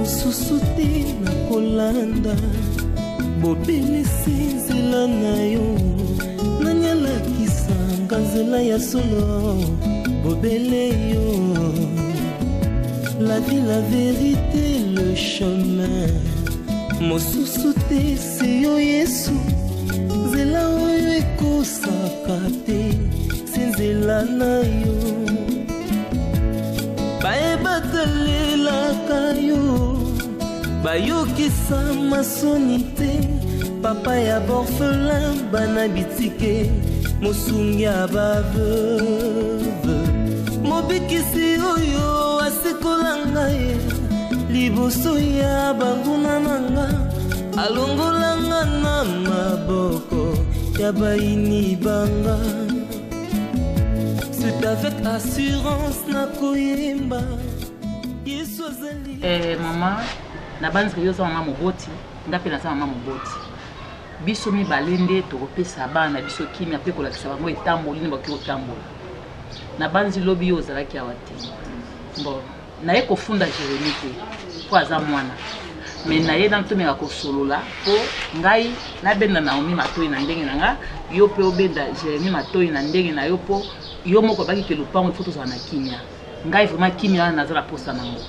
mosusu te na kolanda bobelisi nzela na yo nanyalakisanga nzela ya solo bobele yo la vie, la vérité, le chemin mosusu te se yo Yesu nzela oyo ekosaka te se nzela na yo bayebatalelaka yo bayokisa masoni te papa ya borfelin bana bitike mosungi ya baveuve mobikisi oyo asekolanga ye liboso ya banguna nanga alongolanga na maboko ya baini banga c'est avec assurance na koyemba Yesu azali mama na banzi yo za mama moboti ngapela za mama moboti biso mibale nde tokopesa bana biso kimia pe kolakisa bango etamboli ne bakio tambola na banzi lobi yo zalaki awa te bon na ekofunda Jérémie te po aza mwana mais na ye dans tomeka kosolola po ngai nabenda Naomi Matoi na ndenge nanga yo pe obenda Jérémie Matoi na ndenge na yo po yo moko baki ke lupango foto za na kimia ngai vraiment kimia na zala posa nango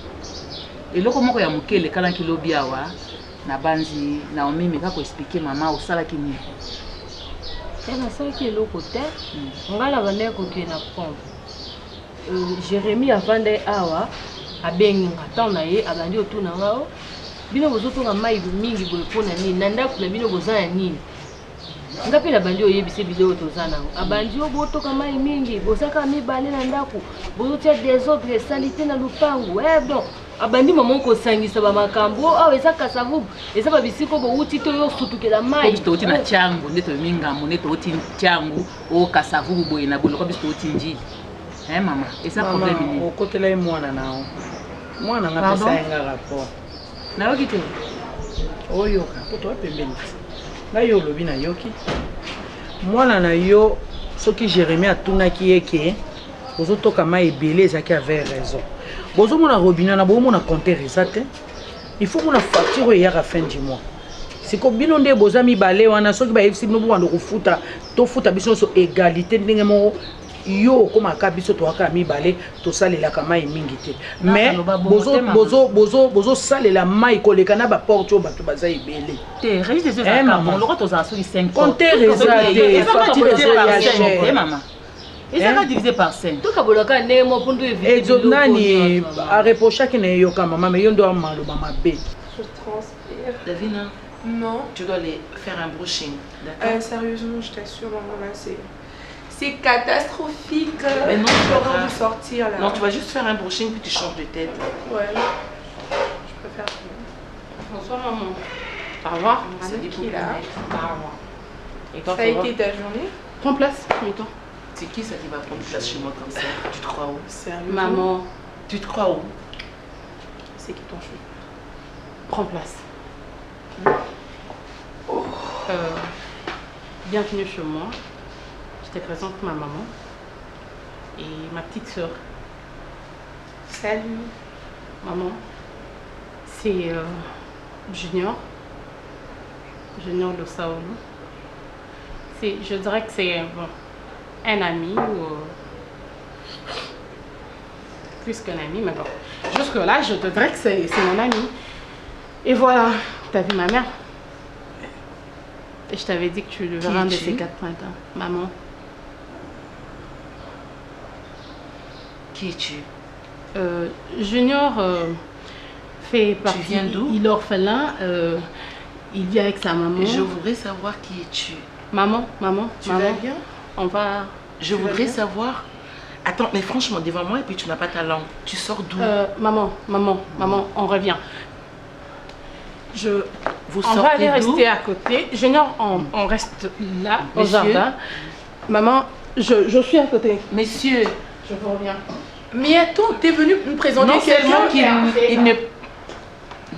eloko moko ya mokele kala kilobi awa na banzi Naomi meka ko expliquer mama osala kini na ça qui est le côté ngala bane ko tu na prendre Jérémie avande awa abengi ngata na ye abandi otuna ngao bino bozotonga mai mingi boye pona nini na ndako na bino bozana nini ngapi la bandi oyebise video tozana abandi obotoka mai mingi bozaka mibale na ndako bozotia désordre salité na lupangu bon abandi maman ko sangisa ba makambo awa ezaka savu ezaba bisiko bo uti to yo sutukela mai ko to na changu ndeto minga moneto oti changu o kasavu boye na boloko biso oti njili maman esa problème ni o kotela mwana nao mwana ngapesa yenga rapport na yoki te oyo ka to pembeni na yo lobi na yoki mwana na yo soki Jérémie atunaki yeke ozotoka mai ebele ezaki avec raison bozo mona robinet na bo mona compter resate il faut mona facture ya à fin du mois siko bino nde boza mibale wana soki ba FC bino bwando kufuta to futa biso so égalité ndenge mo yo koma ka biso to aka mibale to salela ka mai mingi te mais bozo salela mai koleka na ba porte o bato baza ebele te registre ces accords bon loko to za so 5 compter resate facture maman et ça va diviser par 5. Tout kaboloka ne mo pundu éviter. Nani a reproché que ne yoka maman mais yondo amalo mama B. Je transpire. Davina. Non. Tu dois aller faire un brushing. D'accord. Sérieusement, je t'assure maman là c'est catastrophique. Mais non, tu vas de sortir là. Non, tu vas juste faire un brushing puis tu changes de tête. Ouais. Je préfère. Bonsoir maman. Au revoir. C'est qui là? Au revoir. Et toi, ça a été ta journée? Prends place, mets-toi. C'est qui ça qui va prendre place chez moi comme ça? Tu te crois où? Sérieux? Maman. Tu te crois où? C'est qui ton chou? Prends place. Bienvenue chez moi. Je te présente ma maman et ma petite soeur. Salut. Maman, c'est Junior. Junior Losaolo. Je dirais que c'est un ami ou plus qu'un ami, mais bon. Jusque là, je te dirais que c'est mon ami. Et voilà, t'as vu ma mère? Et je t'avais dit que tu le verras un de ces 4 printemps. Maman. Qui es-tu? Junior fait partie. Tu viens d'où? Il est orphelin. Il vit avec sa maman. Je voudrais savoir qui es-tu? Maman. Tu vas bien? On va... Je voudrais savoir... Attends, mais franchement, devant moi, et puis tu n'as pas ta langue. Tu sors d'où? Maman, on revient. Vous on va aller rester à côté. Junior, on reste là, au jardin. Maman, je suis à côté. Messieurs, je vous reviens. Mais attends, t'es venu me présenter non seulement quelqu'un ne...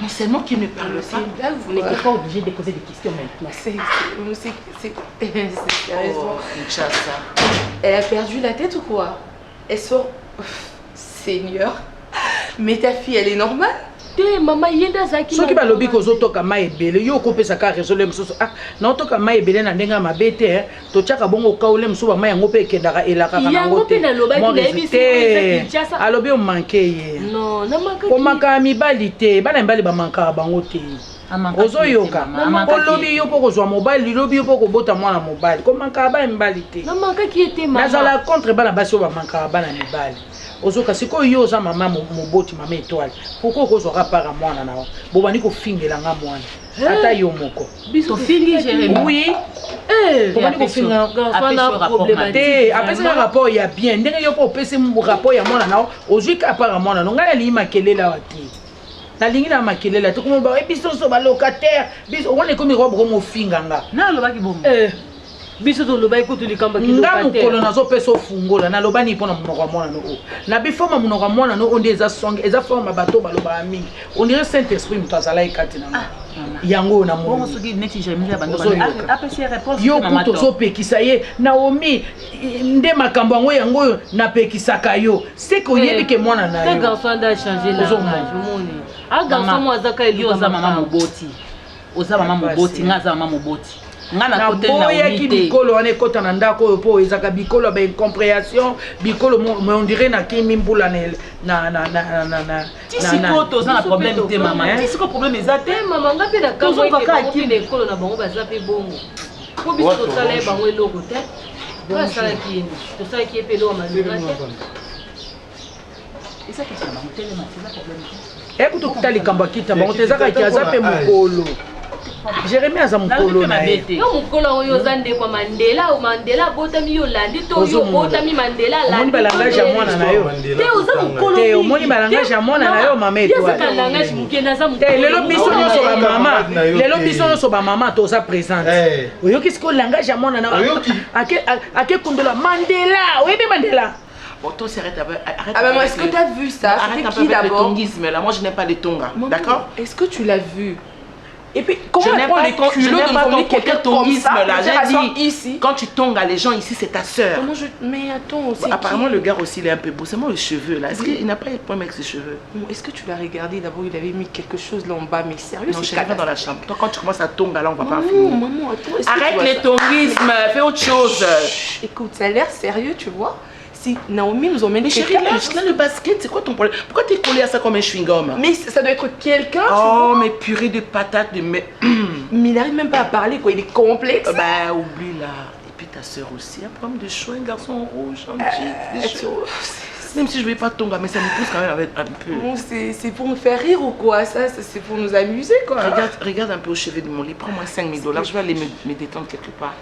Non seulement qu'il ne parle pas. Là, vous n'êtes pas obligé de poser des questions maintenant. C'est sérieusement. Oh, elle a perdu la tête ou quoi? Elle sort... Seigneur. Mais ta fille, elle est normale? te mama yenda zaki soki balobi kozotoka mai ebele yo okopesaka résolé mosusu naotoka mai ebele na ndenge ya mabe te totiaka bongo okaule mosusu bamai yango mpe ekendaka elakaka nango te alobi omanke ye omaka mibali te bana mibali bamankaka bango te ozoyoka olobi yo mpo kozwa mobali lobi yo mpo kobota mwana mobali komankaka bana mibali te nazala contre bana basi oyo bamankaka bana mibali ozoka sikoyo yo oza mama moboti mama étoile pourquoi okozwaka para mwana nao bobandi kofingelanga mwana ata yo moko oui bobandi kofinga te apesaka rapport ya bien ndenge yo mpo opesi rapport ya mwana nao ozwi ka para mwana no ngai nalingi makelele awa te nalingi na makelele te komo biso so balocataire biso wana ekomi robo mofinga nga nalobaki bomo biso tolobai kutu likamba nga mokolo nazopesa ofungola nalobani mpona monoko ya mwana no na bifoma monoko ya mwana no onde eza songe eza forma bato balobaka mingi ondire saint esprit moto azalaki kati na yango na yo kutu ozopekisa ye naomi nde makambo yango yango oyo napekisaka yo seke oyebi ke mwana na yo oza mama moboti nga aza mama moboti naboyaki bikolo wana ekota na ndako oyo mpo ezaka bikolo ya baincompréhension bikolo ondire nakimi mbula tisiko toza na problème te mama tisiko problème eza te mama nga mpe na ekolo na bango baza mpe bongo po biso tosala ye bango eloko te asalaki ye tosalaki ye mpe eloko malinga te ekutu kuta likambo akita bango te ezakaki aza mpe mokolo Jérémie aza mokolo na ye yo mokolo oyo oza ndeko Mandela abotami yo landi to yo obotami Mandela landi omoni balangage ya mwana na yo te oza mokolo te omoni balangage ya mwana na yo mama étoile lelo biso nyonso bamama lelo biso nyonso bamama toza présente oyoki sikoyo langage ya mwana na yo akekundola Mandela oyebi Mandela maman, est-ce que tu as vu ça? Arrête un peu avec le tongisme là, moi je n'aime pas les tongas, d'accord? Est-ce que tu l'as vu? Et puis, comment je n'aime pas ton côté tongisme là. J'ai dit, ici, quand tu tongues à les gens ici, c'est ta soeur. Mais attends, bon, apparemment, le gars aussi, il est un peu beau. C'est moi le cheveu là. Est-ce qu'il n'a pas eu de problème avec ses cheveux? Est-ce que tu l'as regardé? D'abord, il avait mis quelque chose là en bas, mais sérieux? Non, je ne pas dans la chambre. Toi, quand tu commences à tonguer là, on va pas finir. Maman, attends. Arrête les tongismes, fais autre chose. Écoute, ça a l'air sérieux, tu vois? Si Naomi nous emmène quelqu'un... Mais là, le basket, c'est quoi ton problème? Pourquoi t'es collé à ça comme un chewing-gum? Mais ça doit être quelqu'un, oh, mais purée de patates, de... Mais il n'arrive même pas à parler, quoi. Il est complexe. Bah, oublie là. Et puis ta soeur aussi, un problème de choix, un garçon rouge, un petit... Même si je ne vais pas tomber, mais ça me pousse quand même avec un peu. Bon, c'est pour nous faire rire ou quoi? Ça, c'est pour nous amuser, quoi. Regarde un peu au chevet de mon lit. Prends-moi 5 000 $. Je vais aller me détendre quelque part.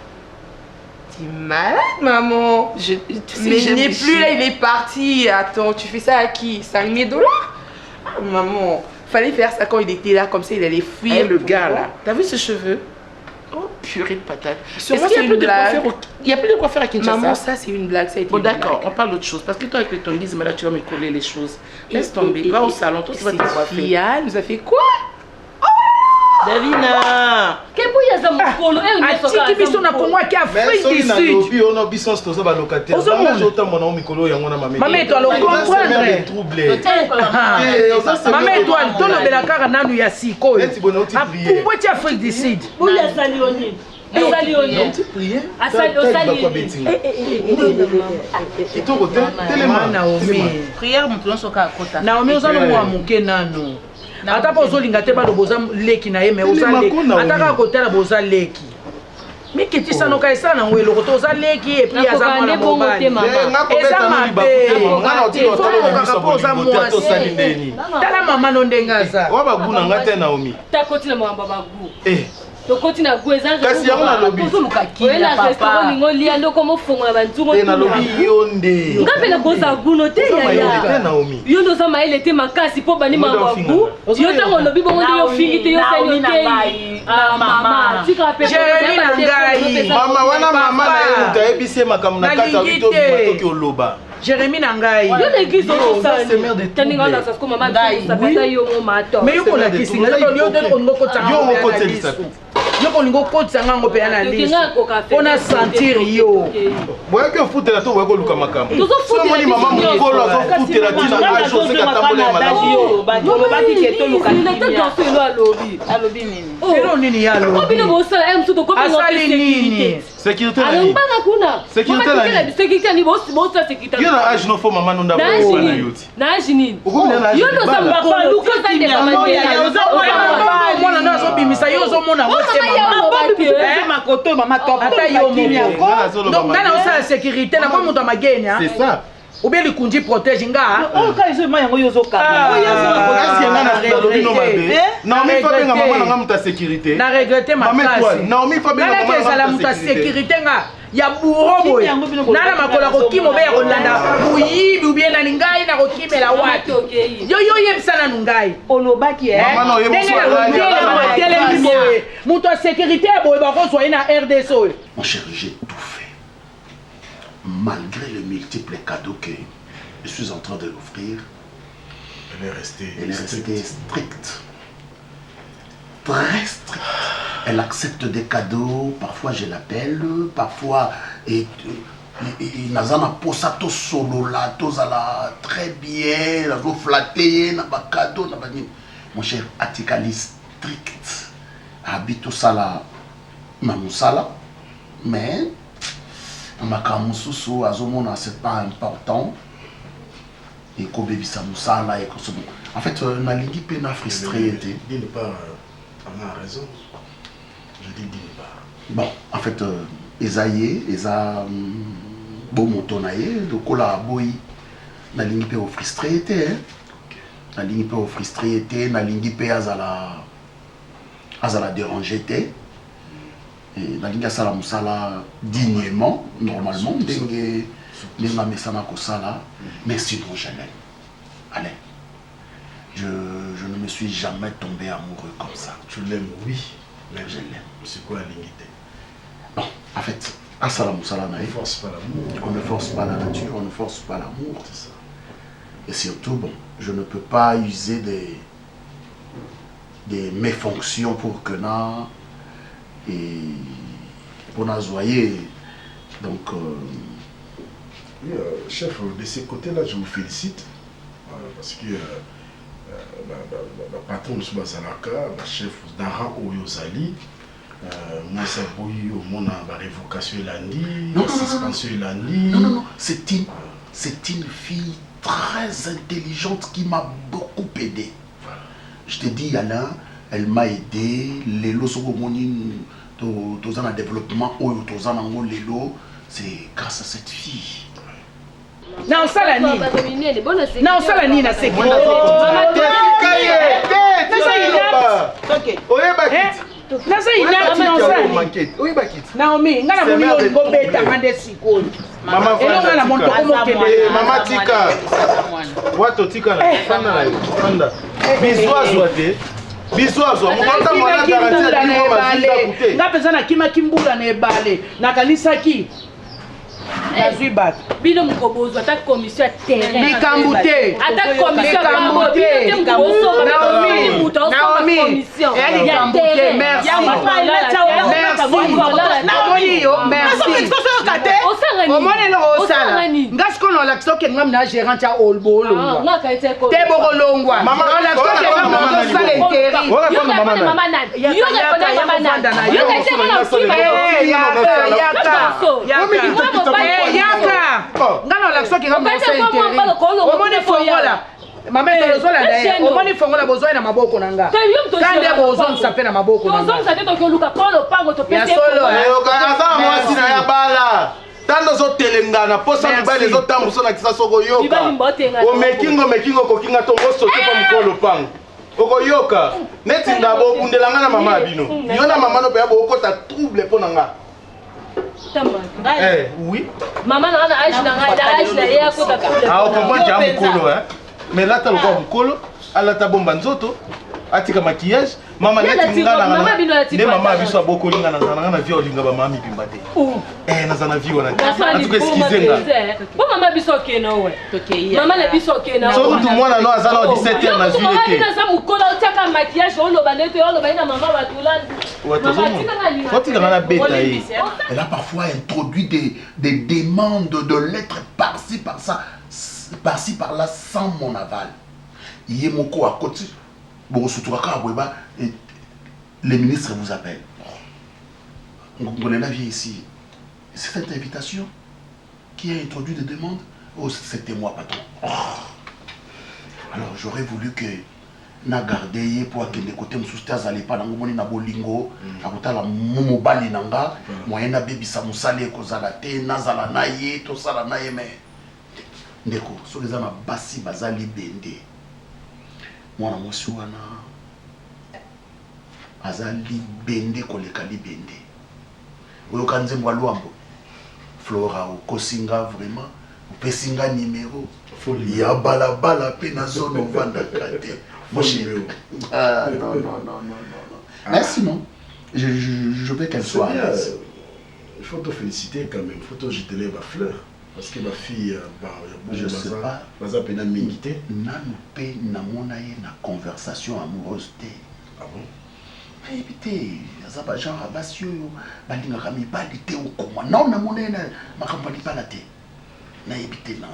T'es malade, maman. Mais il n'est plus là, il est parti. Attends, tu fais ça à qui? 5 000 $? Ah, maman, fallait faire ça quand il était là, comme ça il allait fuir. Le gars là, t'as vu ses cheveux? Oh, purée de patate. Est-ce qu'il y a plus de quoi faire Il y a plus de quoi faire à Kinshasa? Maman, ça c'est une blague, ça a été bon, d'accord, on parle d'autre chose. Parce que toi avec le tongisme là, tu vas me coller les choses. Laisse tomber, va au salon, toi tu vas te coiffer. Fia nous a fait quoi? Davina! Kebuya za mukolo atiki biso na Congo ki Afrique du Sud. Puis on a biso stoza ba locataire. Ba jota mona mikolo yango na mama. Mama étoile comprendre. Mama étoile to lo bela kaka nanu ya sikoyo. Pourquoi tu Afrique du Sud? Buya salioni. Naomi ozana mwa muke nano ata po ozolinga te balo boza leki na ye me oza leki ata kaka kotala boza leki mikitisa noka esala nango eloko to oza leki epui aza mwana mobali eza mabe tala mama no ndenge aza oya baguna nga te Naomi takoti na makambo bagu tokoti na gweza kasi yango nalobi oyela restaurant ningo lia ndoko mofongola banzungo te nalobi yo nde ngape na koza guno te yaya yo ndoza mayele te makasi mpo bani mabagu yo ntango olobi bongo nde yo fingi te yo sani otei mama tika pe mama wana mama na ye moto ayebisi ye makambo na kati abi toki oloba Jérémie Nangai. Yo l'église au sein. Taninga na sasko mama ça bata yo mo mato. Mais yo ko la kisinga yo de on ngoko tsanga. Yo ngoko tselisa. Yo kolingo kotisa ngango pe na liste. Pona sentir yo. Boya que foot la to boya ko luka makam. So moni mama mukolo zo foot la tina a chose ka tambola malamu. Ba to ba ki ke to luka. Alobi nini? Pero nini ya lo. Kopine bosa msuto kopine sécurité. Sécurité la ni. ni. Alomba kuna. Sécurité la ni. Sécurité ni bosa sécurité. Yo na age no fo mama no ndabo na yuti. Na age nini? Yo no samba pa luka zande mama. Mona na zo bimisa yo zo mona wote mama. Makoto mama top. Ata yo mo. Donc na osa sécurité na kwa muto magenya. C'est ça. Ou bien le kundi protège nga. Oh ka izo ma yango yozo ka. Est-ce que ngana talobi no mabe? Naomi fa benga mama na muta sécurité. Na regretter ma classe. Naomi fa benga mama na muta sécurité nga. Ya bourreau boy. Nana makola ko kimo be ya kolanda. Buyibi ou bien na ngai na ko kimela wapi. Yo yebisana ngai. Olobaki Mama no boy. Muta sécurité boy ba ko soyer na RDC. Mon chéri, j'ai tout fait. Malgré les multiples cadeaux que je suis en train de l'offrir, elle est restée stricte. Très stricte. Elle accepte des cadeaux, parfois je l'appelle, parfois et nazana posato solo la tozala très bien, la go flatter na ba cadeau na ba ni. Mon cher Atikali strict. Habito sala mamusala mais Makamususu azomona c'est pas important et ko bebisa musala et ko so. En fait na lingi pe na frustré était. Dis pas on a raison. Je dis pas. Bon, en fait Esaïe, Esa bomotonaye de kola boy na lingi pe au frustré était hein. Na lingi pe au frustré était, na lingi pe azala déranger était. La ligne sala musala dignement, normalement, mais sinon je l'aime. Allez, je ne me suis jamais tombé amoureux comme ça. Tu l'aimes, oui, mais je l'aime. C'est quoi la ligne? Bon, en fait, à sala musala on ne force pas l'amour. On ne force pas la nature, on ne force pas l'amour, c'est ça. Et surtout, bon, je ne peux pas user des méfonctions pour que na et pour azoyer. Donc oui, chef, de ces côtés-là, je vous félicite parce que la patronne de Bazalaka, la chef d'Ara Oyozali, moi ça bouille au monde la révocation lundi, la suspension lundi. Non, c'est une fille très intelligente qui m'a beaucoup aidé. Voilà. Je te dis Alain, elle m'a aidé, les lots sont dans un développement ou c'est grâce à cette fille. Non, ça la ni. Non, ça la ni na c'est. Naomi, ngana moni yo ngobeta ngande sikoni. Mama Mama tika. Wato tika na fanda. Bizwazwa te. Bizwazwa mukanta mwana garantia ni mama zinda kute. Ngapeza na kima kimbula na ebale. Na kanisa ki. Nazwi bat. Bino mukobozwa ta commission terrain. Mikambute. Ata commission Mikambute. Naomi. Elle Mikambute. Merci. Merci. Omone lo osala. Ngasko no la stoke ngam na gérant ya olbolo. Te bokolongwa. Mama la stoke ngam na sala interi. Yo mama nan. Yo mama nan. Yo kete mama Yaka. Ngana la soki ngam na sala interi. Omone fongola. Mama ezola ndaye. Omone fongola bozoya na maboko nanga. Kande bozo msape na maboko nanga. Bozo msape to luka polo pango to pese. Ya solo. Yo kaza mwasi na ya bala. Tando zo telengana posa mibale zo tambuso na kisa soko yoka. Omekingo kokinga tongo sote pa mukolo pango. Oko yoka. Neti ndabo bundelanga na mama bino. Yo na mama no pe abo okota trouble po nanga. Oui. Maman na âge na ya ko ta. Ah, on comprend déjà mukolo hein. Mais là t'as le quoi mukolo, ala ta bomba nzoto, atika maquillage, Maman neti ngana Maman bino ya ne maman biso aboko linga na zana na vie olinga ba mami bimbate. Na zana vie wana. Atuko excuser nga. Bo maman biso kena we. Maman na biso kena. So tout mwana no azana 17h na vie te. Maman na mukola otaka maquillage olo banete olo baina maman batulana. Elle a parfois introduit des demandes de lettres par-ci, par-ça, par-ci, par-là, sans mon aval. Yemoko à côté. Bon, surtout les ministres vous appellent. On est la vie ici. Cette invitation qui a introduit des demandes, oh, c'était moi, patron. Alors, j'aurais voulu que na gardé pour que les côtés me soustas allez pas dans mon na bolingo à côté la momobali nanga moyen na baby sa musale ko zalate na zala naye to sala naye mais ndeko so les ana basi bazali bende mwana mosi wana azali bende ko le kali bende oyo kanze mbwa luambo Flora o kosinga vraiment pesinga numéro folie ya balabala pe na zone vanda kate. Mon chéri. Non. Mais sinon, je veux qu'elle soit. Il faut te féliciter quand même. Il faut te jeter les fleurs. Parce que ma fille, je ne sais pas. N'a pas m'inviter. N'a pas na conversation amoureuse. Ah bon? Mais écoutez, ça va genre à Bassio, balinga rami balité ou comment. Non, na monnaie ma campagne pas la tête. Na évité non.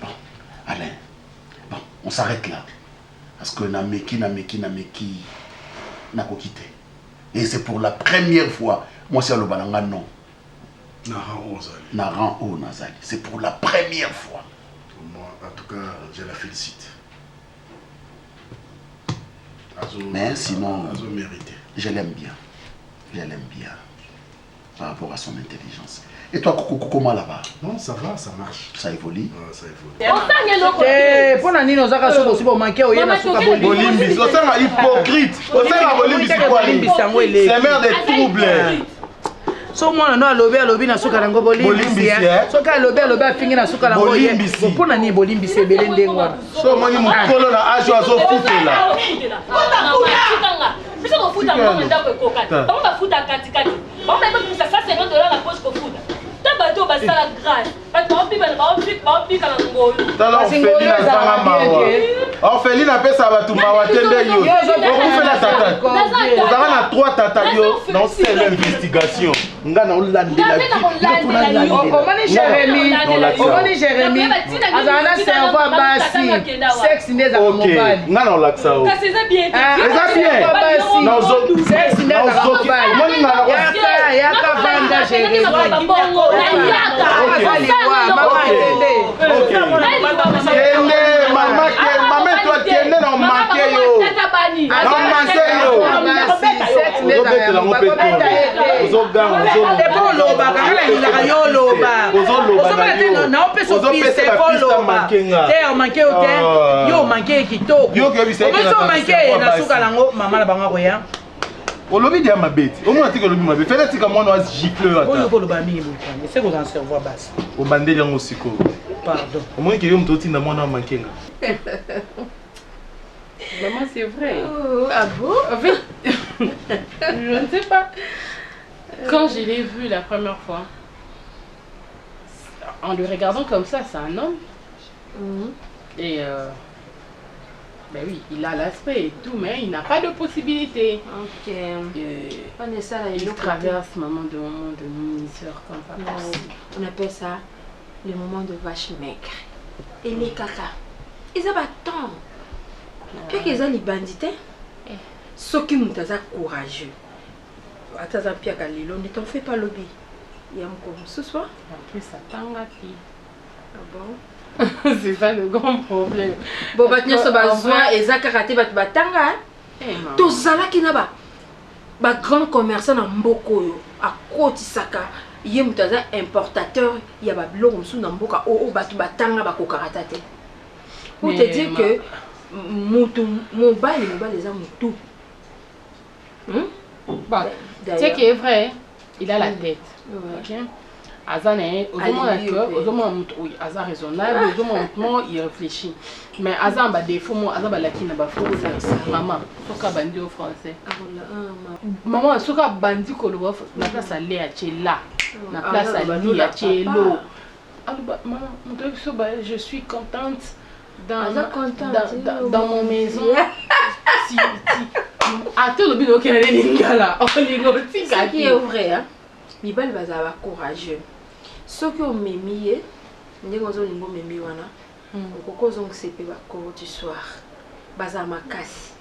Bon, Alain. Bon, on s'arrête là. Parce que Nameki n'a pas quitté. Et c'est pour la première fois, moi c'est le balanga non. Naran O Nazali. C'est pour la première fois. Moi, en tout cas, je la félicite. Mais sinon, mérité. Je l'aime bien. Je l'aime bien. Par rapport à son intelligence. Et toi, comment là-bas? Non, ça va, ça marche. Ça évolue? Ça évolue. Pour la nino, ça va aussi pour manquer au Yéna Souka Bolimbis. On sert à hypocrite. On sert à Bolimbis. C'est mère des troubles. So moi na lobi na suka nango bolimbis so ka lobi afingi na suka nango ye pona ni bolimbis ebele ndengwa so moni mukolo na ajo azo futela biso ko futa mama ndako ekokata bango bafuta katikati bango ba epesa $150 na poche kofuta ta bato basala grâce bato baopika na ngolo orpheline azanga mawa orpheline apesa bato mawa tende yo okufela tata ozanga na 3 tata yo na osala investigation nga na olandela omoni Jérémy azala na cerveau basi sexe ndeza mobali nga na olakisa o eza bien sexe ndeza mobali yaka vanda Jérémy Maman, toi, kende na manke yo. Na manke yo. Olobi dia mabeti. Omona tika olobi mabeti. Fela tika mwana wa gifle ata. Oyo koloba mingi bokani. C'est qu'on en cerveau basi. Obandeli yango siko. Pardon. Omoni ke yo mto tinda mwana wa mankenga. Maman, c'est vrai. Oh, ah bon? En fait, je ne sais pas. Quand je l'ai vu la première fois, en le regardant comme ça, c'est un homme. Et ben oui, il a l'aspect et tout, mais il n'a pas de possibilité. Ok. Il traverse maman de moment de mini-sœur comme ça. On appelle ça le moment de vache maigre. Et les caca. Ils ont tant. Puis qu'ils ont les bandits. Ceux qui sont courageux. Attends, Pierre Galileo, ne t'en fais pas lobby. Il y a encore ce soir. En plus, ça t'engape. Ah bon? C'est pas le grand problème. Bon, bah, tu as besoin et ça karaté bat batanga. Tout ça là qui n'a pas. Bah, grand commerçant en Mboko à côté saka. Il y a un importateur. Il y a un blog sous Namboka. Oh, batu batanga ba kokaratate. Pour te dire que mon bail les a moutou. Tu sais qui est vrai, il a la tête. Okay? Azan est oui, Azan raisonnable, il réfléchit. Mais Azan a des défauts, Azan a la qui n'a pas faux, maman, Soka bandi au français. Maman, Soka bandi ko le voit, la place à l'air, tu es là, la place à l'air, tu es l'eau. Maman, je suis contente dans mon maison. Si, attends le bino qui est là, on négocie. Ce qui est vrai, hein, Mibal va avoir courageux. Ce que on m'aimait, nous avons un niveau m'aimé wana, on cause on sait pas cours du soir, baza makasi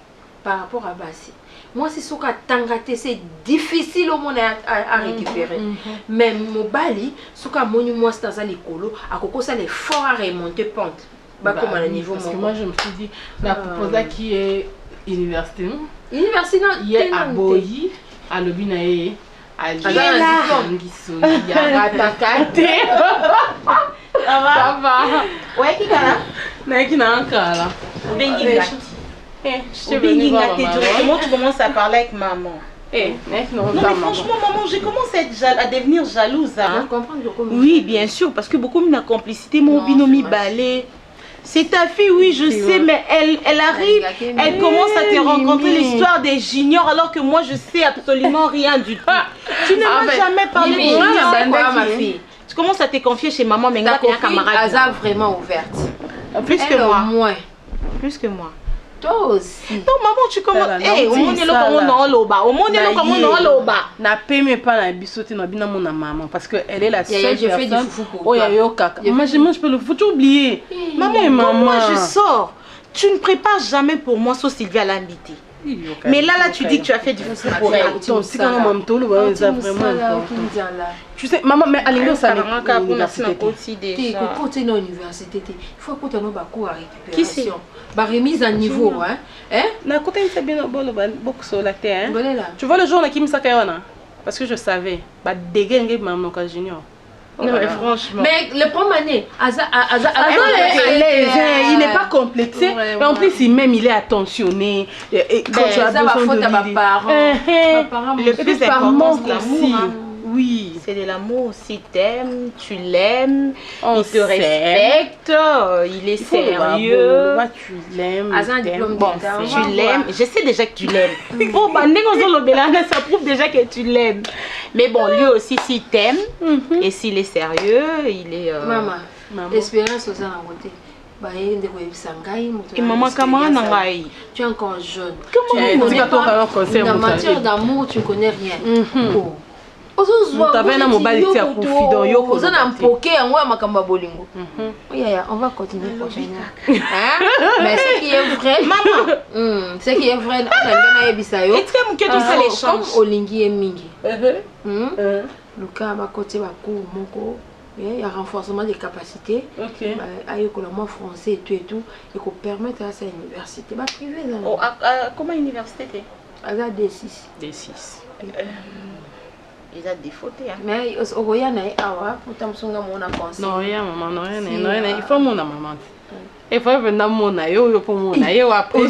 par rapport à Bassi. Moi c'est ce qu'a tangaté, c'est difficile au monde à récupérer. Mais mon bali, ce qu'a monu moi c'est dans l'écolo, à coco ça les fort à remonter pente. Bah comme à le niveau. Parce que moi je me suis dit, la proposée qui est université, université non, il est à Boyi, à Lobinae. Ça va. Ouais, qui gala? Qui n'a un cas là. Comment tu commences à parler avec maman? Non mais franchement maman, je commence à devenir jalouse. Hein? Oui bien sûr, parce que beaucoup de complicité, mon binomi balai. C'est ta fille, oui, je sais, mais elle arrive, elle commence à te rencontrer l'histoire des juniors alors que moi je sais absolument rien du tout. Tu ne m'as jamais parlé de juniors, ma fille. Tu commences à te confier chez maman, mais ta camarade. Elle est vraiment ouverte. Plus que moi. Plus que moi. Toi aussi. Non, maman, tu commences. Eh, au monde, au monde, n'a pas la bisoté na bina mon maman parce que elle est la seule personne. Oh ya yo kaka. Moi je peux le foutre oublier. Maman, moi je sors. Tu ne prépares jamais pour moi sauf Sylvia l'a invité. Mais là tu dis que tu as fait du fou pour elle. Si quand maman tolo vraiment. Tu sais maman mais alingo ça université. Il faut que tu aies ba cours à récupération. Ba remise à niveau hein. Na côté c'est bien beaucoup sur la terre. Tu vois le jour là qui me sakayona parce que je savais ba dégainer maman quand junior. Non mais franchement. Mais le premier année, il n'est pas complexé. Mais en plus, il est attentionné. Et quand tu as besoin de mes parents, le plus important, c'est l'amour. Oui, c'est de l'amour. Si t'aimes, tu l'aimes, il te respecte, il est sérieux. Tu l'aimes. Bon, tu l'aimes. Je sais déjà que tu l'aimes. Bon, ça prouve déjà que tu l'aimes. Mais bon, lui aussi, s'il t'aime et s'il est sérieux, il est. Maman, l'expérience aux côté. Et maman, comment tu es encore jeune. En matière d'amour, tu ne connais rien. On va continuer prochainement. Mais ce qui est vrai, maman, ce qui est vrai, comme Olingi et Mingi. Luka va côté Moko. Il y a un renforcement des capacités. Avec le français et tout, et qu'on permette à cette université. Comment université? Elle a D6. Il a des fautes. Mais au Royaume, non, maman, non, il faut mon maman. Il faut venir mon aïe pour mon aïe après.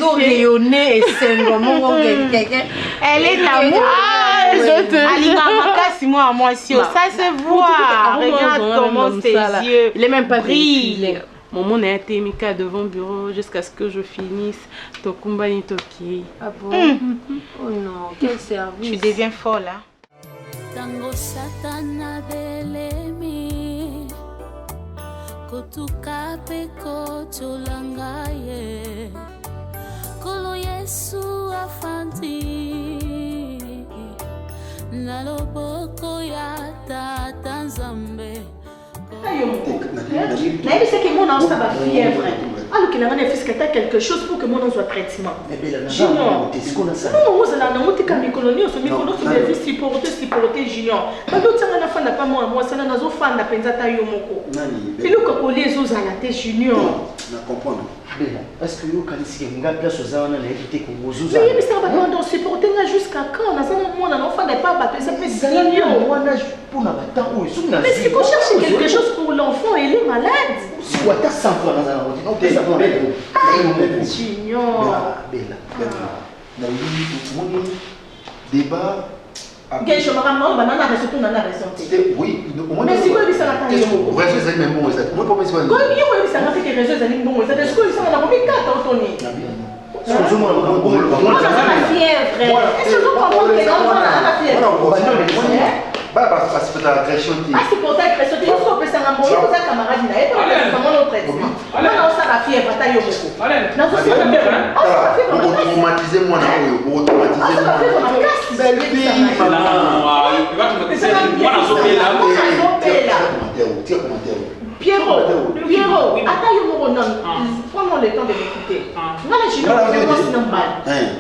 Elle est d'amour. Moi aussi, ça se voit. Regarde comment ses yeux. Il est même pas brillé. Maman a été Mika devant le bureau jusqu'à ce que je finisse. Tokumba ni Toki. Ah bon? Oh non, quel service. Tu deviens folle là. Tango satana belemi kotuka peko cholangaye kolo Yesu afanti naloboko ya tata Nzambe. Mais c'est que mon enfant va fièvre. Alors qu'il a un fils qui a quelque chose pour que mon enfant soit traitement. Junior. Non, vous allez en monter comme colonie, on se met pour notre vie supporter junior. Mais l'autre n'a pas n'a pas moi, c'est là nos enfants n'a pas ta yomoko. Et le cocolet aux alatés junior. Je comprends. Est-ce que vous connaissez une place aux gens à éviter qu'on vous use? Oui, mais ça va pas donc supporter là jusqu'à quand? On a ça mon enfant n'est pas battu, ça fait junior. Mais si vous cherchez quelque chose pour l'enfant, il est malade. Si vous avez 100 fois dans un junior. Débat Quel je me ramène, banana reste tout nana ressenté. Oui, mais si quoi ça la qu'est-ce qu'on réseau des même bon ça. Moi pas besoin. Quand il y a ça fait que réseau des bon ça est-ce que ça n'a pas mis 4 Tony. C'est un jour on ça la fièvre. Est-ce que vous comprenez quand on a la fièvre? Parce que la agression qui c'est pour ta agression tu faut que ça n'a pas eu ça camarade là et pour comment on traitement. Non ça la fièvre ta yo beaucoup. Non ça c'est bien. Ah ça fait automatiser moi là automatiser moi. Belle fille maman. Moi na zopela. Pierrot, attends yo moko non. Prends le temps de m'écouter. Non mais je suis normal.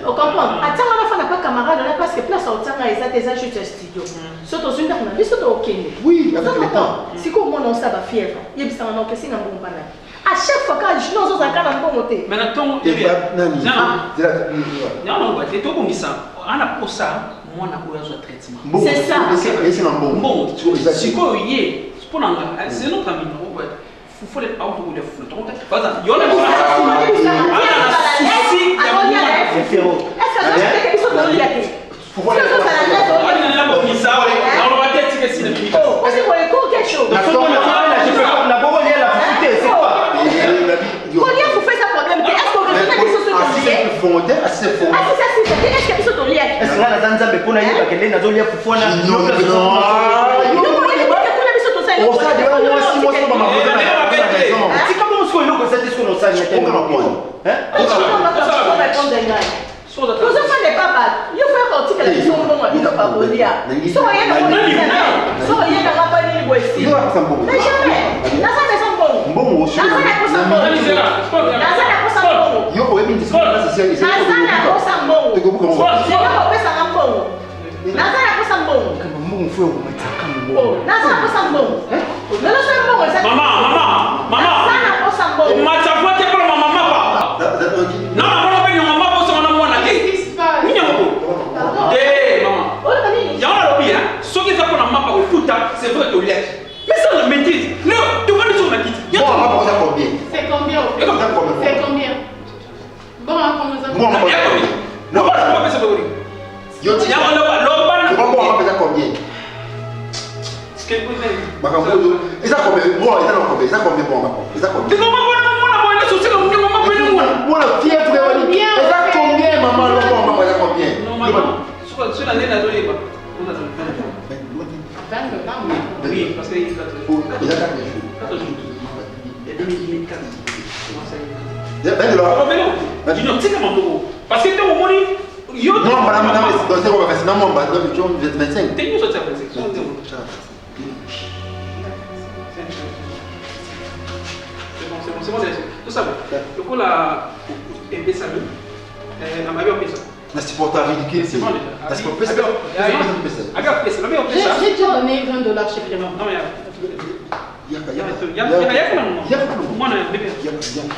On comprend. Attends on a fait pas camarade là parce que place au tanga et ça tes juste studio. Surtout une dernière vie surtout OK. Oui, avec le temps. Si comment on ça va fièvre. Il bisa on que c'est na bon pana. À chaque fois quand je nous ça kana bon côté. Mais attends, non, tu to bongisa. Ana posa moi na ko ya traitement. C'est ça. C'est un bon. Si ko yé, c'est notre ami. Il faut les autres ou les fous. Par exemple, il y a des soucis. C'est vrai que mais ça la maîtrise. Non, tu vois les choses on a dit. Bon, on va pas combien. C'est combien? C'est combien? Bon, on va combien? Non, pas ça pour lui. Yo, tu on va combien? Ce que vous avez. Ils ont combien? Bon, ils ont combien? Ils ont combien bon, ils ont combien? Tu maman la société maman moi la fièvre de bien. Ils ont combien maman ils ont combien? Non maman. Sur l'année la donner pas. On a oui, parce qu'il y a 4 jours. Il y a 4 jours. Il y a 2004. Parce que tu as au moins. Non, madame, c'est quoi? C'est non, moi, je suis 25. Tu es sorti à 25. C'est bon, tout ça. Le coup, la MPSA, la maillot PSA. C'est pour ta ridicule. C'est bon déjà. C'est pour PSA. J'ai déjà donné $20 chez Clément. Non, mais c'est vrai que maman, écoutez. Non, c'est déjà bon.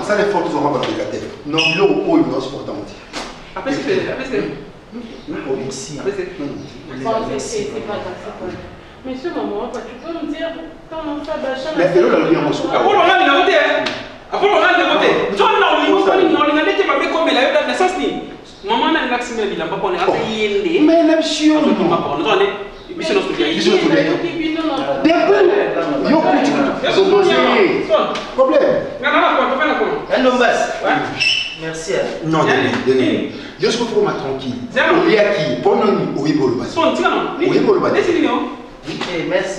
Ça les forces auront pas de négatif. Non, l'eau ou une autre pour t'en dire. Après c'est pas grave. Monsieur, maman, tu peux me dire comment ça va changer? Mais c'est là le bien. Après on a voté. Après on a voté. Maman n'a pas accepté de pas prendre à payer. Mais la mission. Merci. Non, donnez. Je suis pour ma tranquille. Il y a qui? Pour nous, oui, pour le bas. Oui, pour le bas. Merci.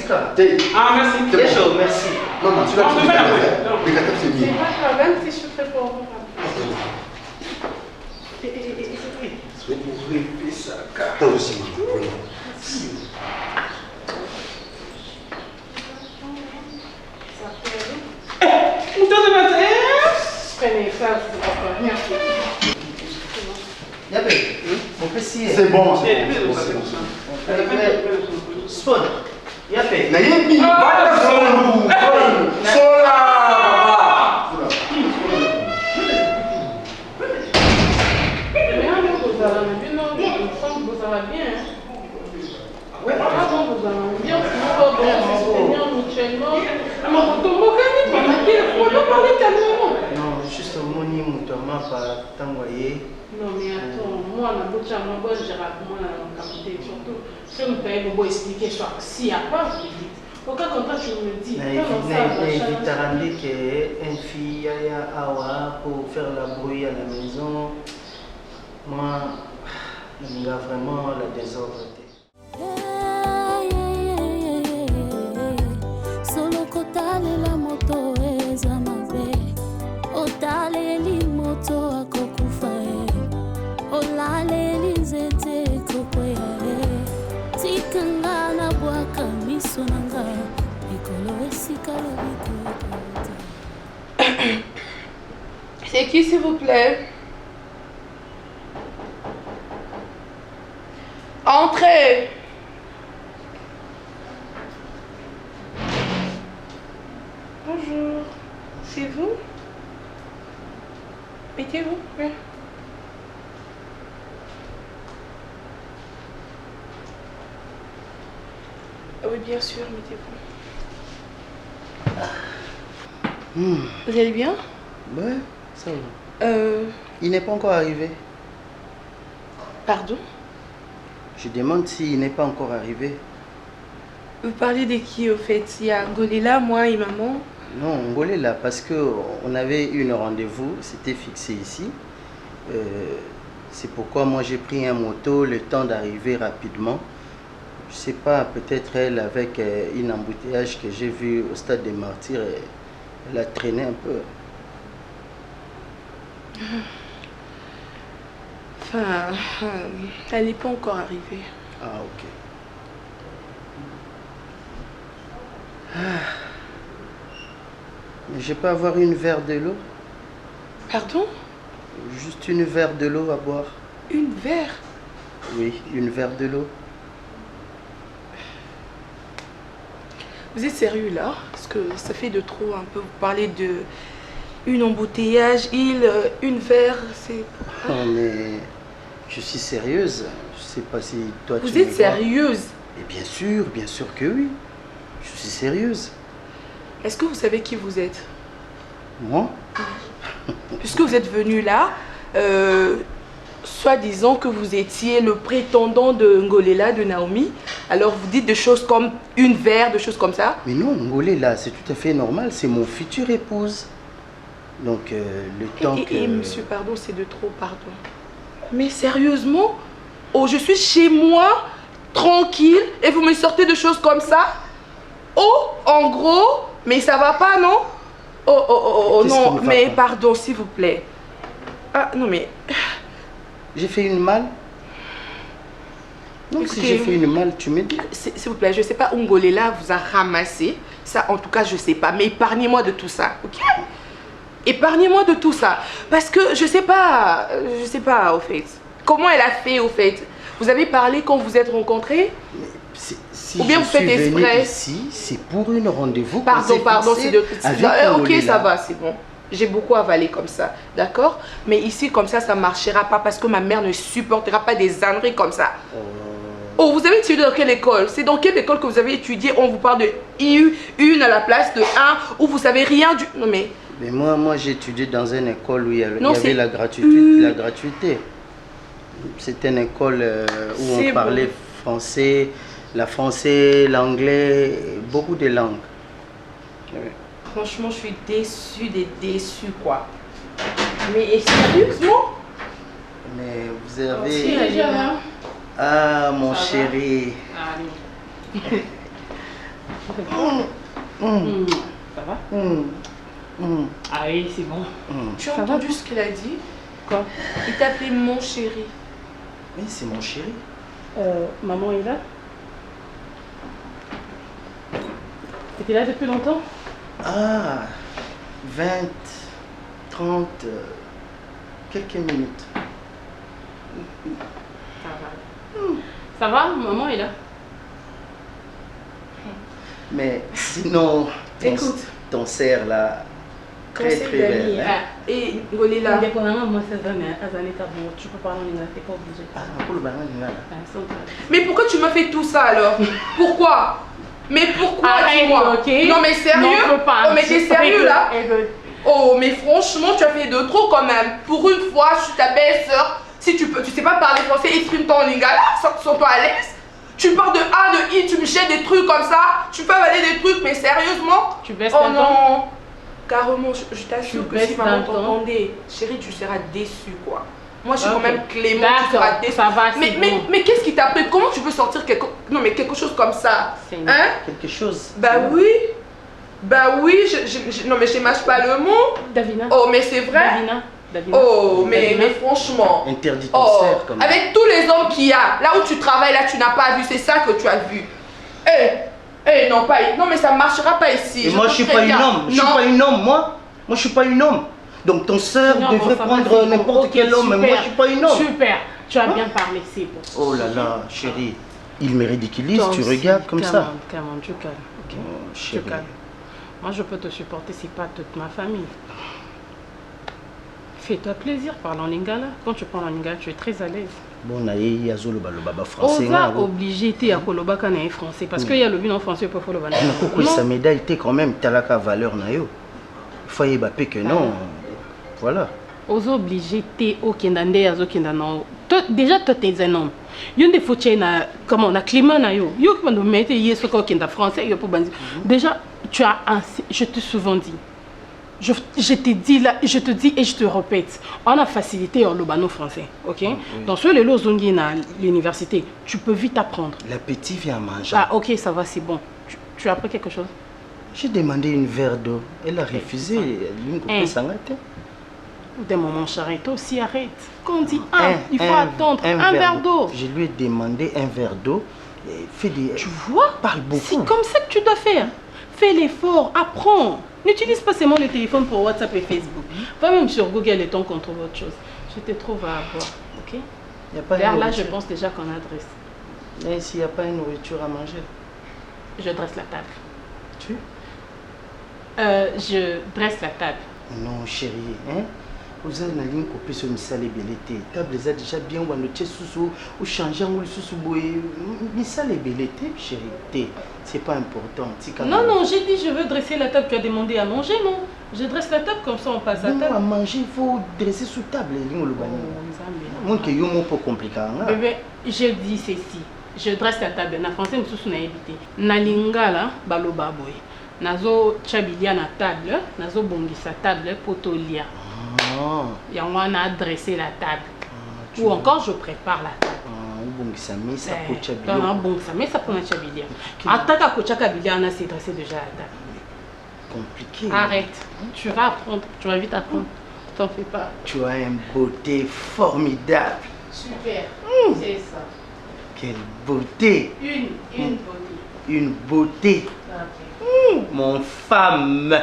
Ah, merci. Merci. Non, non, tu vas te faire. Les gâteaux, c'est mieux. C'est pas grave, même si je fais pour vous. Toi aussi, maman. C'est bon, c'est bon. Spawn. Yapé. Nayebi. Non, juste au moni mutama pas tangoyer. Non mais attends, moi la bouche à moi je raconte moi la capité surtout si vous pouvez vous expliquer soit s'il y a pas vous dites. Aucun contrat tu me dis. Vite rendre que une fille a awa pour faire la brouille à la maison. Moi, il y a vraiment la désordre. Solo kotale la moto eza mabe otaleli moto akokufa olaleli nzete kokwea tikanga na bwaka miso nanga ekolo esika lobiko. C'est qui s'il vous plaît? Entrez. Bonjour, c'est vous? Mettez-vous, oui. Oui, bien sûr, mettez-vous. Vous allez bien? Ouais, ça va. Il n'est pas encore arrivé. Pardon? Je demande s'il n'est pas encore arrivé. Vous parlez de qui au fait? Il y a Ngolela, moi et maman? Non, Ngolela, parce qu'on avait eu un rendez-vous, c'était fixé ici. C'est pourquoi moi j'ai pris un moto, le temps d'arriver rapidement. Je sais pas, peut-être elle avec une embouteillage que j'ai vu au stade des Martyrs, elle a traîné un peu. Enfin, elle n'est pas encore arrivée. Ah, ok. Je peux avoir une verre de l'eau? Pardon? Juste une verre de l'eau à boire. Une verre? Oui, une verre de l'eau. Vous êtes sérieux là? Parce que ça fait de trop un peu. Vous parlez de une embouteillage, une verre, c'est... Non mais je suis sérieuse. Je sais pas si toi tu... Vous êtes sérieuse? Et bien sûr que oui. Je suis sérieuse. Est-ce que vous savez qui vous êtes? Moi? Puisque vous êtes venu là, soi-disant que vous étiez le prétendant de Ngolela, de Naomi, alors vous dites des choses comme une verre, des choses comme ça? Mais non, Ngolela, c'est tout à fait normal, c'est mon futur épouse. Donc le temps que... Et monsieur, pardon, c'est de trop, pardon. Mais sérieusement? Oh, je suis chez moi, tranquille, et vous me sortez de choses comme ça? Oh, en gros, mais ça va pas, non? Oh, non, mais pardon, s'il vous plaît. Ah, non, mais... J'ai fait une malle? Donc si j'ai fait une malle, tu me dis? S'il vous plaît, je sais pas où Ngolela vous a ramassé. Ça, en tout cas, je sais pas. Mais épargnez-moi de tout ça, ok? Épargnez-moi de tout ça. Parce que je sais pas, au fait. Comment elle a fait, au fait? Vous avez parlé quand vous êtes rencontrés? Si ou bien vous faites exprès? Ici, c'est pour une rendez-vous. Pardon, c'est de... Ok, ça va, c'est bon. J'ai beaucoup avalé comme ça, d'accord? Mais ici, comme ça ne marchera pas parce que ma mère ne supportera pas des âneries comme ça. Oh, vous avez étudié dans quelle école? C'est dans quelle école que vous avez étudié? On vous parle de IU, une à la place de 1, où vous savez rien du... Non mais, Mais moi j'ai étudié dans une école où il y avait la gratuité. C'était une école où on parlait français, l'anglais, beaucoup de langues. Oui. Franchement, je suis déçue quoi. Mais sérieusement? Mais vous avez... Ah, mon chéri. Ça va? Ah oui, c'est bon. Tu as entendu ce qu'il a dit? Quoi? Il t'appelait mon chéri. Oui, c'est mon chéri. Maman est là? C'était là depuis longtemps? Ah, 20, 30, quelques minutes. Ça va. Ça va? Maman est là? Mais sinon, écoute, ton cerf là, très très belle. Hein? Et Golila. Tu peux parler en anglais, t'es pas obligé. Mais pourquoi tu m'as fait tout ça alors? Pourquoi? Mais pourquoi? Dis-moi. Okay. Non mais sérieux? Non, oh mais t'es sérieux là? Oh mais franchement tu as fait de trop quand même. Pour une fois je suis ta belle-sœur. Si tu sais pas parler français, exprime ton lingala, sens-toi à l'aise. Tu parles de A, de I, tu me jettes des trucs comme ça. Tu peux avaler des trucs, mais sérieusement? Tu baisses oh non. Carrément, je t'assure que si maman t'entendait, chérie, tu seras déçue quoi. Moi je suis quand même Clément, tu seras déçue. Ça va, mais qu'est-ce qui t'a pris? Comment tu peux sortir quelque chose comme ça? Hein? Quelque chose? Bah oui. Bah oui, non mais je mâche pas le mot. Davina. Oh mais c'est vrai. Davina. Oh mais franchement. Interdit ton cerf comme ça. Avec tous les hommes qu'il y a, là où tu travailles, là tu n'as pas vu, c'est ça que tu as vu. Non mais ça ne marchera pas ici. Et moi je suis pas une homme, je suis pas une homme, moi je suis pas une homme. Donc ton sœur devrait prendre n'importe quel homme, mais moi je suis pas une homme. Super, tu as bien parlé, c'est bon. Oh là là, chérie, il me ridiculise, tu regardes comme ça. Calme, tu calmes, ok? Tu calmes. Moi je peux te supporter, c'est pas toute ma famille. Fais-toi plaisir, parle en lingala. Quand tu parles en lingala, tu es très à l'aise. Bon, il y a le baba français. On va obligé de faire le baba français parce qu'il y a le vin en français pour le baba. Non, sa médaille était quand même talaka valeur na yo. Il faut y baper que non. Voilà. Aux obligés de au kendande azo kendano. Déjà toi tu es un homme. Il y a des photos comment on a climat na yo. Yo qui va nous mettre yeso ko kenda français yo pour banzi. Déjà tu as je te souvent dit. Je te dis là, je te dis et je te répète, on a facilité en lobano français, ok? Oui. Dans ce les zongi à l'université, tu peux vite apprendre. L'appétit vient manger. Ah ok, ça va, c'est bon. Tu as appris quelque chose? J'ai demandé une verre d'eau, elle a refusé. Des moments charrés, toi aussi arrête. Quand on dit il faut attendre un verre d'eau. Je lui ai demandé un verre d'eau. Tu vois? Parle beaucoup. C'est comme ça que tu dois faire. Fais l'effort, apprends. N'utilise pas seulement le téléphone pour WhatsApp et Facebook. Va même sur Google et ton contre autre chose. Je te trouve à avoir, ok? Vers là, je pense déjà qu'on adresse. Mais s'il n'y a pas une nourriture à manger? Je dresse la table. Tu? Je dresse la table. Non, chérie, hein? Vous avez une ligne coupée sur une salle et belleté. Table les a déjà bien ou anoté sous ou changer ou sous boue. Une salle et belleté, chérie. C'est pas important. Non, j'ai dit je veux dresser la table. Tu as demandé à manger, non? Je dresse la table comme ça on passe à table. Non, à manger, il faut dresser sous table. Moi, c'est un peu compliqué. Bébé, je dis ceci. Je dresse la table. Na français, nous sommes évité. Na lingala, balo baboy. Nazo chabilia na table. Nazo bongisa table potolia. Et on a dressé la table. Ou encore je prépare la table. Bon, ça met ça pour chabilia. Bon, ça met ça pour chabilia. Attends que chabilia on a dressé déjà la table. Compliqué. Arrête. Tu vas apprendre. Tu vas vite apprendre. T'en fais pas. Tu as une beauté formidable. Super. C'est ça. Quelle beauté. Une beauté. Une beauté. Okay. Mon femme.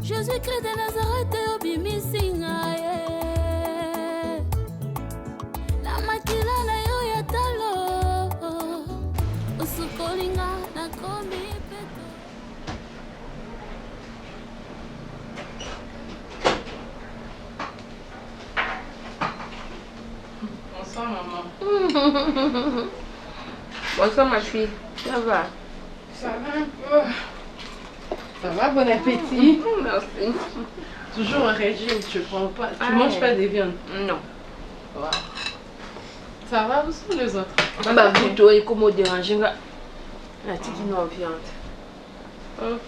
Jésus-Christ de Nazareth obimisinga na makila na yo ya talo usukolinga na komi peto. Bonsoir ma fille, ça va? Ça va un peu. Ça va, bon appétit. Merci. Toujours un régime, tu prends pas, tu manges pas de viande? Non. Wow. Ça va, où sont les autres? Bah, plutôt, et comment déranger la petite non viande. Ok.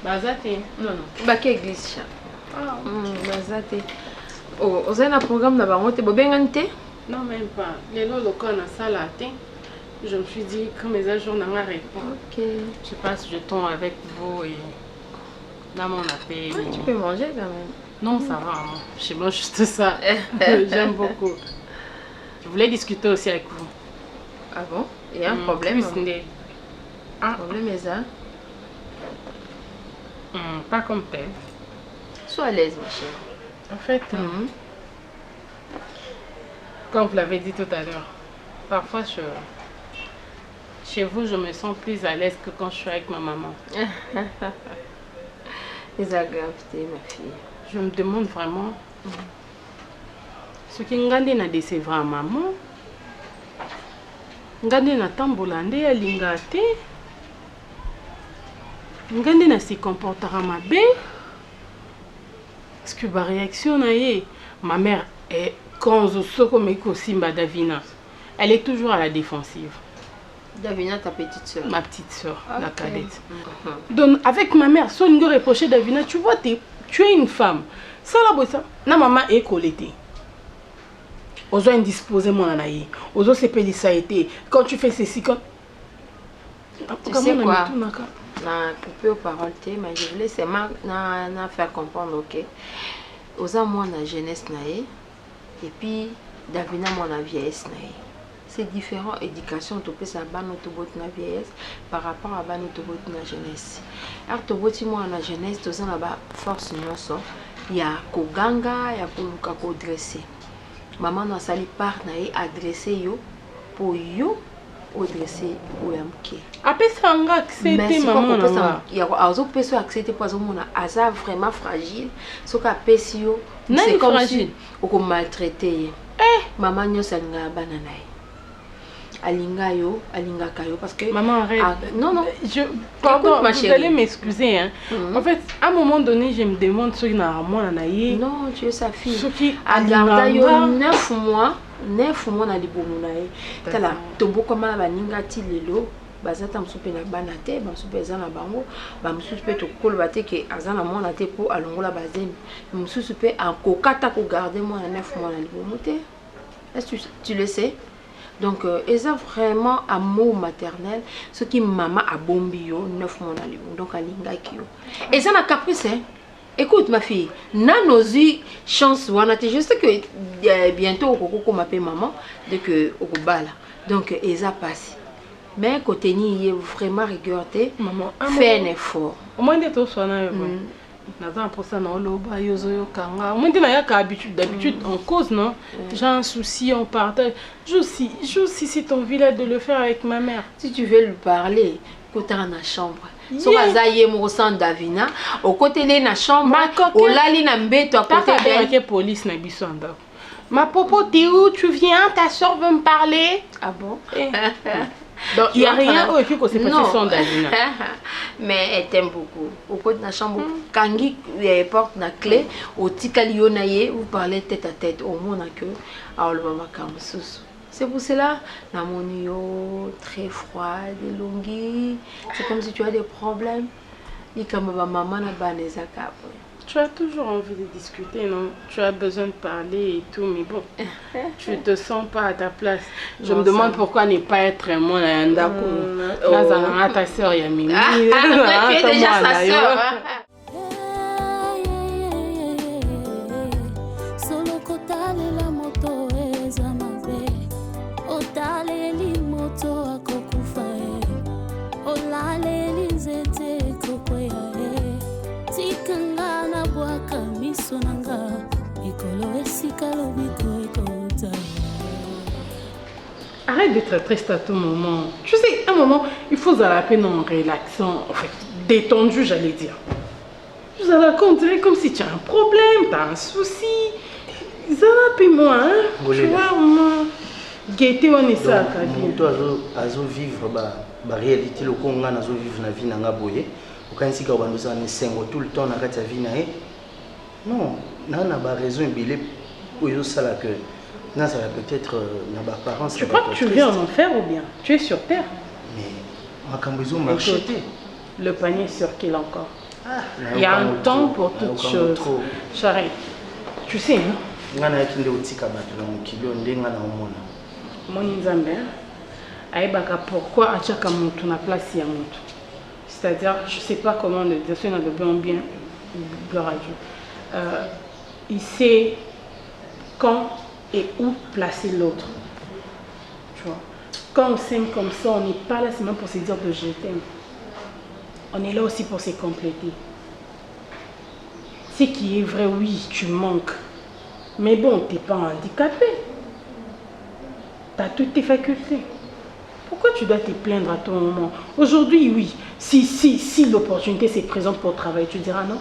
Bazate? Non, non. Bah, quelle église? Ah, bazate. Oh, vous avez un programme là-bas, vous avez bien thé? Non, même pas. Les lots locaux dans la salle à thé. Je me suis dit, quand mes agents n'ont pas répondu. Ok. Je passe je tombe avec vous et dans mon appel. Ouais, tu peux manger quand même. Non, ça va. Je mange juste ça. J'aime beaucoup. Je voulais discuter aussi avec vous. Ah bon? Il y a un problème? Un problème est ça? Pas comme tel. Sois à l'aise, ma chérie. En fait, comme vous l'avez dit tout à l'heure, parfois chez vous, je me sens plus à l'aise que quand je suis avec ma maman. Les aggraves, ma fille. Je me demande vraiment ce qui ngandi na décevra maman. Ngandi na tambola nde ya linga te. Ngandi na se comportera mabe. Parce que ma réaction na ye, ma mère est quand je soko meko simba Davina. Elle est toujours à la défensive. Davina, ta petite soeur? Ma petite soeur, la cadette. Donc, avec ma mère, si on reprochait Davina, tu vois, tu es une femme. Ça, la bossa, na maman est colletée. Ozo indisposé mon anaïe. Ozo se pédit ça été. Quand tu fais ceci, quand. Tu sais quoi? Na coupé aux paroles, mais je voulais seulement faire comprendre, ok? Ozo, moi, na jeunesse naïe. Et puis, Davina, moi, na vieillesse naïe. C'est différent éducation to pesa bano to bot na vieillesse par rapport à bano to bot na jeunesse. Alors to boti mo na jeunesse to zana ba force nyonso ya ko ganga ya ko luka ko dresser. Maman na sali part na e adresser yo pour yo au dresser ou yamke. Apesa nga accepter maman na. Ya ko azo pesa accepter pour azo mona aza vraiment fragile. So ka pesi yo c'est comme si o ko maltraiter. Maman nyo sanga banana. Alinga yo, alinga kayo parce que maman arrête. Non non, pardon, ma chérie. Vous allez m'excuser hein. En fait, à un moment donné, je me demande ce qui n'a moi naïe. Non, tu es sa fille. Ce qui alinga yo 9 mois na libomu naïe. Tala tombo koma na baninga ti lelo. Bazata msupe na bana te, msupe ezana bango, ba msupe to kolba te ke azana mona te po alongola bazemi. Msupe akokata ko garder moi na 9 mois na libomu te. Est-ce que tu le sais? Donc, ils ont vraiment amour maternel, ce qui maman a bombi 9 mois à l'hiver. Donc, à l'ingakio. Et ça n'a caprice, hein. Écoute, ma fille, nanozi chance, on a juste que bientôt, on m'appelle maman, de que au bala. Donc, ils ont passé. Mais côté ni vraiment regardé, maman, fait un effort. Au moins, de tout ça, Nazan pour ça non loba yozo kanga. Moi dis na d'habitude on cause non. J'ai un souci on partage. Je si ton envie de le faire avec ma mère. Si tu veux lui parler, côté dans la chambre. So bazaye mo sang Davina, au côté de la chambre, au lali na mbeto à côté de la police na biso ndako. Ma popo t'es où? Tu viens? Ta soeur veut me parler. Ah bon? Donc il n'y a rien au qui s'est passé sans Davina. Mais elle t'aime beaucoup. Au côté de la chambre, Kangi porte la clé, au Tikalionaye, vous parlez tête à tête, au monde que alors le maman Kamsusu. C'est pour cela, la monio très froide, longue. C'est comme si tu as des problèmes. Et comme ma maman n'a pas les accords. Tu as toujours envie de discuter, non? Tu as besoin de parler et tout, mais bon, tu ne te sens pas à ta place. Je me demande pourquoi ne pas être moi là, là, ta soeur Yamini. Tu es déjà sa soeur. Arrête d'être triste à tout moment. Tu sais, à un moment, il faut à la peine en relaxant, en fait, détendu, j'allais dire. Vous allez raconter comme si tu as un problème, tu as un souci. Zala, puis moi, hein. Tu vois, moi. Gaieté, on est ça, Kabine. Toi, azo vivre la réalité, le Congo, azo vivre la vie nanga boye. Quand si quand on est sengo tout le temps na kati vie na non, n'a pas raison bilé pour ça là que non ça va peut-être n'a pas parents. Tu crois que tu vis en enfer ou bien tu es sur terre? Mais ma cambiso marché. Le panier sur qu'il encore. Il y a un temps pour toutes choses. Charette. Tu sais, hein? Ngana yakinde utika bato na mukilo ndenga na omona. Moni Nzambe. Aibaka pourquoi achaka mutu na place ya mutu. C'est-à-dire, je ne sais pas comment le dire, c'est dans le bien, gloire à Dieu. Il sait quand et où placer l'autre. Tu vois. Quand on s'aime comme ça, on n'est pas là seulement pour se dire que je t'aime. On est là aussi pour se compléter. Ce qui est vrai, oui, tu manques. Mais bon, tu n'es pas handicapé. Tu as toutes tes facultés. Pourquoi tu dois te plaindre à ton moment? Aujourd'hui, oui. Si l'opportunité se présente pour travailler, tu diras non.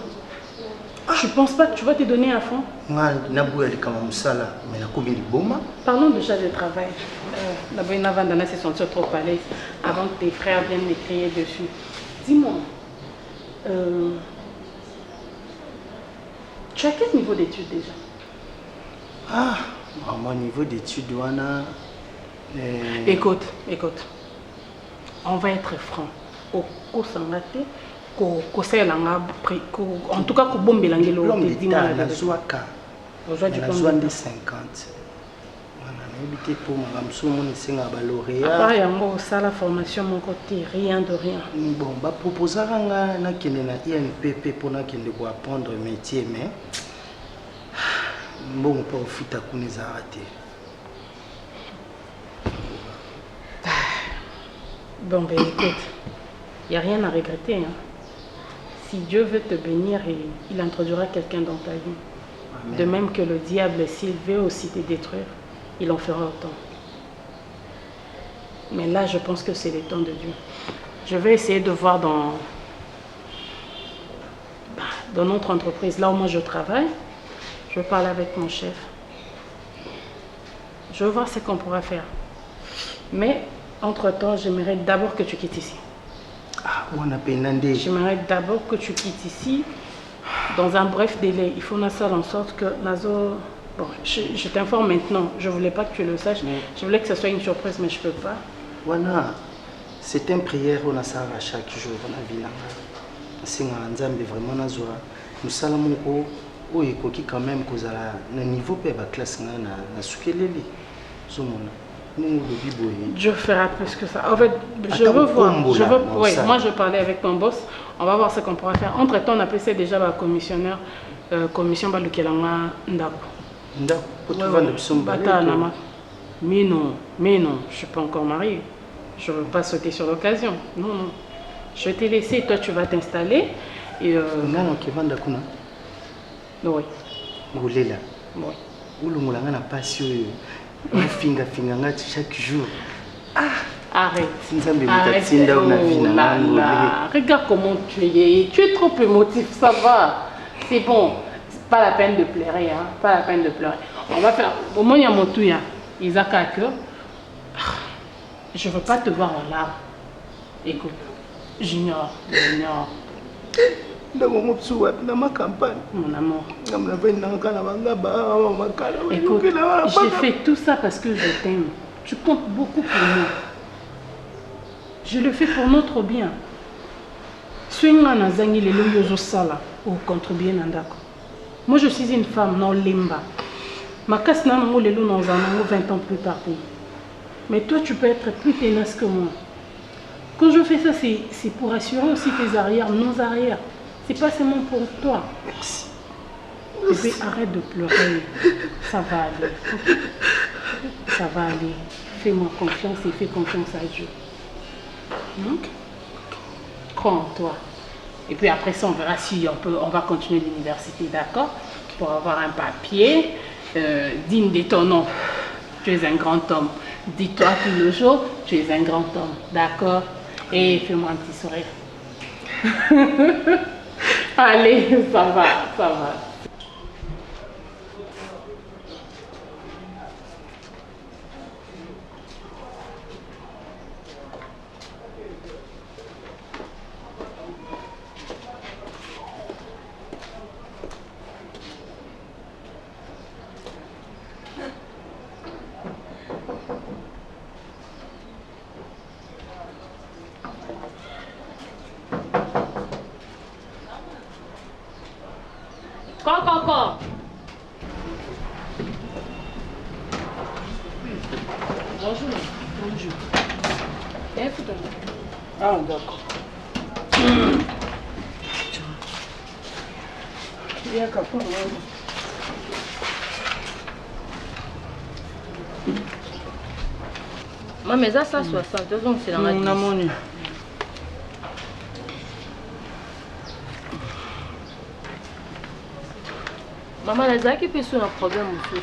Je ne pense pas que tu vas te donner à fond. Parlons déjà de travail. La bonne Vandana se sentir trop à l'aise avant que tes frères viennent m'écrire dessus. Dis-moi, tu as quel niveau d'études déjà? Ah, mon niveau d'études, Écoute, on va être franc. En tout cas, pour bomber l'angelo, l'homme d'État, la Zouaka, la Zouane de 50. Pour ça, la formation, mon côté, rien de rien. Bon, bah, proposer à INPP pour apprendre un métier, mais bon, pas au fit à Kouniza raté. Bon, ben écoute, il n'y a rien à regretter. Hein. Si Dieu veut te bénir, il introduira quelqu'un dans ta vie. Amen. De même que le diable, s'il veut aussi te détruire, il en fera autant. Mais là, je pense que c'est le temps de Dieu. Je vais essayer de voir dans notre entreprise, là où moi je travaille, je vais parler avec mon chef. Je vais voir ce qu'on pourra faire. Mais entre-temps, j'aimerais d'abord que tu quittes ici. J'aimerais d'abord que tu quittes ici dans un bref délai. Il faut faire en sorte que Nazo... Bon, je t'informe maintenant. Je ne voulais pas que tu le saches. Je voulais que ce soit une surprise, mais je ne peux pas. C'est une prière on a ça à chaque jour. On a vu c'est un vraiment Nazo. Nous salons quand même que le niveau de la classe na sukeleli. Dieu fera plus que ça. En fait, je veux voir. Oui, moi je parlais avec ton boss. On va voir ce qu'on pourra faire. Entre temps, on a placé déjà la commissionnaire. Commission Balukelanga Ndako. Mais non, je ne suis pas encore mariée. Je ne veux pas sauter sur l'occasion. Non. Je vais te laisser, toi tu vas t'installer. Et oui. Chaque jour. Arrête. Regarde comment tu es. Tu es trop émotif, ça va. C'est bon. Pas la peine de pleurer. Hein. Pas la peine de pleurer. On va faire. Au moins, il y a mon touya. Isaac à cœur. Je ne veux pas te voir en larmes. Écoute, Junior. Mon amour. Écoute, j'ai fait tout ça parce que je t'aime. Tu comptes beaucoup pour moi. Je le fais pour notre bien. Moi, je suis une femme non limba. Ma casse n'a pas 20 ans plus tard. Mais toi, tu peux être plus tenace que moi. Quand je fais ça, c'est pour assurer aussi tes arrières, nos arrières. C'est pas seulement pour toi. Merci. Et puis arrête de pleurer. Ça va aller. Okay? Ça va aller. Fais-moi confiance et fais confiance à Dieu. Crois en toi. Et puis après ça, on verra si on va continuer l'université, d'accord? Pour avoir un papier digne de ton nom. Tu es un grand homme. Dis-toi tout le jour, tu es un grand homme, d'accord? Et fais-moi un petit sourire. Allez, ça va. Coco. Bonjour. Bonjour. Ah, d'accord. Il y a qu'à mais ça 160, donc c'est dans la monnaie. Maman, les gens qui peut sur un problème aussi.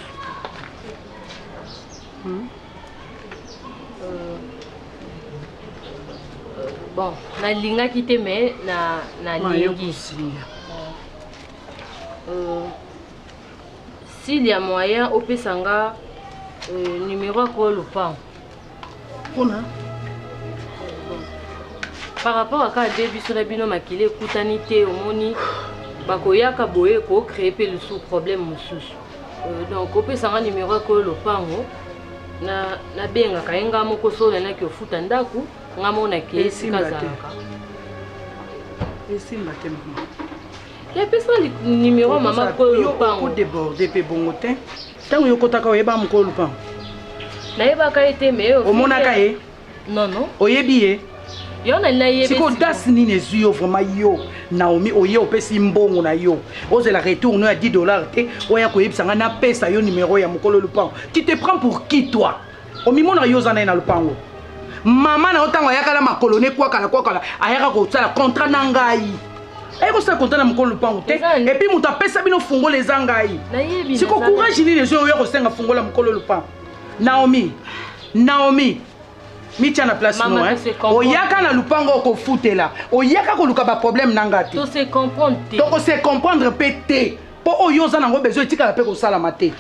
Bon, na linga qui te met na lingi. S'il y a moyen, au Pesanga, numéro à quoi le pan. Par rapport à quand début sur la binôme makile kutanité au moni bakoya kaboye ko créer le sous problème mususu. Donc au Pesanga numéro à quoi le pan na benga kaenga moko solo na ki ofuta ndaku ngamona ke sikazalaka. Esimba te maman. Ya pesa numéro maman ko le pan ko déborder pe bongotin. Tango yokotaka oyeba moko le pan. Na yeba ka été mais omona ka ye? Non non. Oyebi ye? Yo na yebe. Siko das ni ne zuyo vraiment yo. Naomi oye opesi mbongo na yo. Ozela retourner à $10 te. Oya ko yebisanga na pesa yo numéro ya mokolo le pan. Tu te prends pour qui toi? Omimona yo zana na lupango. Maman na otango yakala makolone kwa kala ayaka ko tsala contrat na ngai. Eko sa contrat na mokolo lupango te. Et puis muta pesa bino fungo les ngai. Siko courage ni les yo ko senga fungo la mokolo lupango. Naomi Mitia na place no hein. Oyaka na lupango ko futela. Oyaka ko luka ba problème nangati. To se comprendre te. To se comprendre pété. Po oyo za nango besoin tika pe ko sala maté.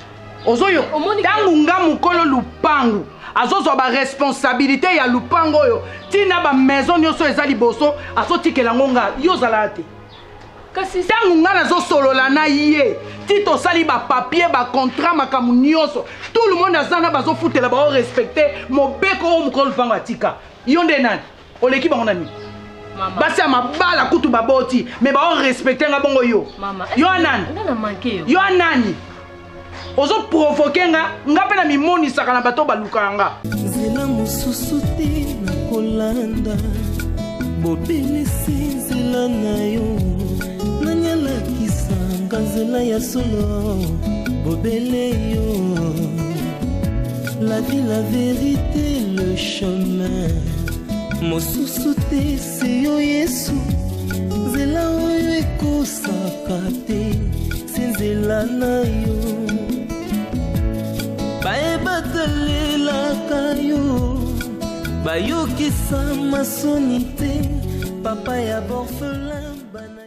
Ozoyo tangu nga mukolo lupango. Azozo ba responsabilité ya lupango yo. Tina ba maison nyoso ezali boso azo tikela ngonga yo zala te. Kasi tangu nga nazo solola na ye. Tito sali ba papier ba contrat makamu nyoso. Tout le monde azana bazo futela ba respecter mobeko o mukolo lupango atika. Yonde nani? Oleki bango nani? Mama. Basi amabala kutu baboti mais ba respecter nga bongo yo. Mama. Yo nani? Ndana manke yo. Yo nani? Ozo provoquer nga pe na mimoni saka na bato balukanga. Zela mususu te na kolanda. Bobele zela na yo. Nanyala kisanga zela ya solo. Bobele yo. La vie, la vérité, le chemin. Mosusu te se yo Yesu. Zela oyo ekosaka te. Zela na yo. Baebatelelaka yo bayokisa masoni te papa ya borphelin.